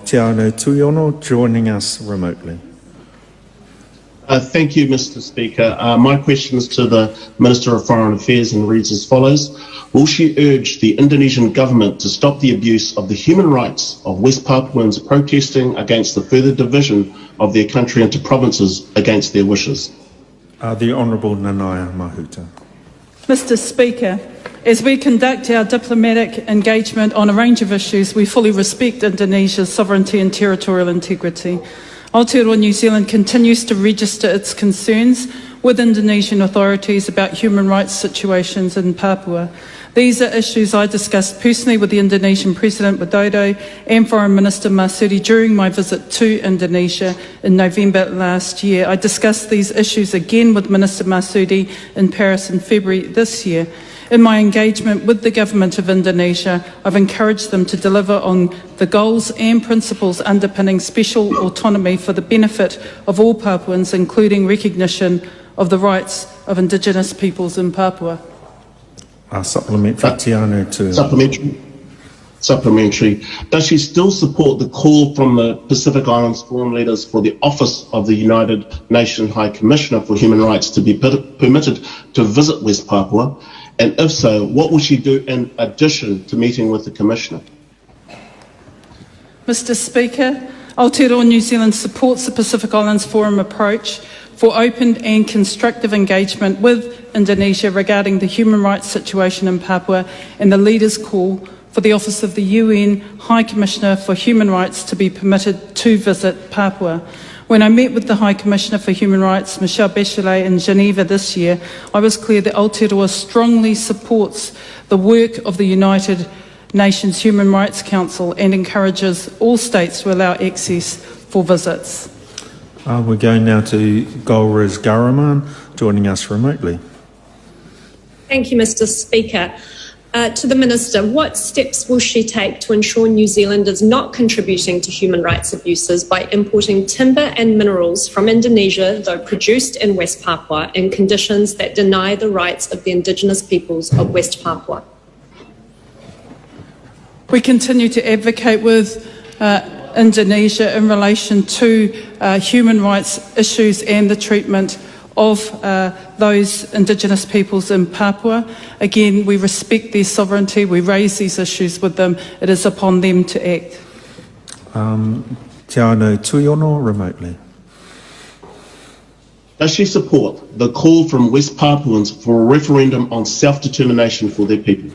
Te Ano Tuiono, joining us remotely. Thank you, Mr. Speaker. My question is to the Minister of Foreign Affairs and reads as follows. Will she urge the Indonesian government to stop the abuse of the human rights of West Papuans protesting against the further division of their country into provinces against their wishes? The Honourable Nanaia Mahuta. Mr. Speaker, as we conduct our diplomatic engagement on a range of issues, we fully respect Indonesia's sovereignty and territorial integrity. Aotearoa New Zealand continues to register its concerns with Indonesian authorities about human rights situations in Papua. These are issues I discussed personally with the Indonesian President Widodo and Foreign Minister Marsudi during my visit to Indonesia in November last year. I discussed these issues again with Minister Marsudi in Paris in February this year. In my engagement with the Government of Indonesia, I've encouraged them to deliver on the goals and principles underpinning special autonomy for the benefit of all Papuans, including recognition of the rights of Indigenous peoples in Papua. Supplementary, Te Ano Tuiono. Supplementary. Does she still support the call from the Pacific Islands Forum leaders for the Office of the United Nations High Commissioner for Human Rights to be permitted to visit West Papua? And if so, what will she do in addition to meeting with the Commissioner? Mr. Speaker, Aotearoa New Zealand supports the Pacific Islands Forum approach for open and constructive engagement with Indonesia regarding the human rights situation in Papua and the leaders' call for the Office of the UN High Commissioner for Human Rights to be permitted to visit Papua. When I met with the High Commissioner for Human Rights, Michelle Bachelet, in Geneva this year, I was clear that Aotearoa strongly supports the work of the United Nations Human Rights Council and encourages all states to allow access for visits. We're going now to Golriz Garaman, joining us remotely. Thank you, Mr. Speaker. To the Minister, what steps will she take to ensure New Zealand is not contributing to human rights abuses by importing timber and minerals from Indonesia, though produced in West Papua, in conditions that deny the rights of the Indigenous peoples of West Papua? We continue to advocate with Indonesia in relation to human rights issues and the treatment of those Indigenous peoples in Papua. Again, we respect their sovereignty, we raise these issues with them, it is upon them to act. Te Ano Tuiono, remotely. Does she support the call from West Papuans for a referendum on self-determination for their people?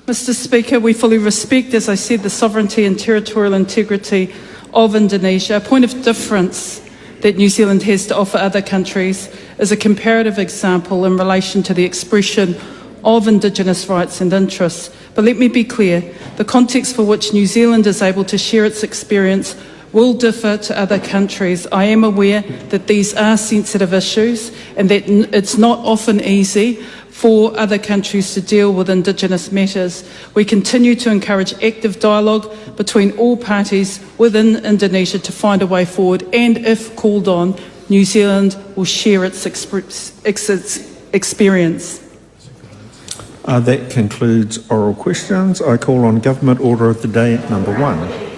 Mr. Speaker, we fully respect, as I said, the sovereignty and territorial integrity of Indonesia. A point of difference that New Zealand has to offer other countries is a comparative example in relation to the expression of Indigenous rights and interests. But let me be clear, the context for which New Zealand is able to share its experience will differ to other countries. I am aware that these are sensitive issues and that it's not often easy for other countries to deal with Indigenous matters. We continue to encourage active dialogue between all parties within Indonesia to find a way forward, and if called on, New Zealand will share its experience. That concludes oral questions. I call on Government Order of the Day number 1.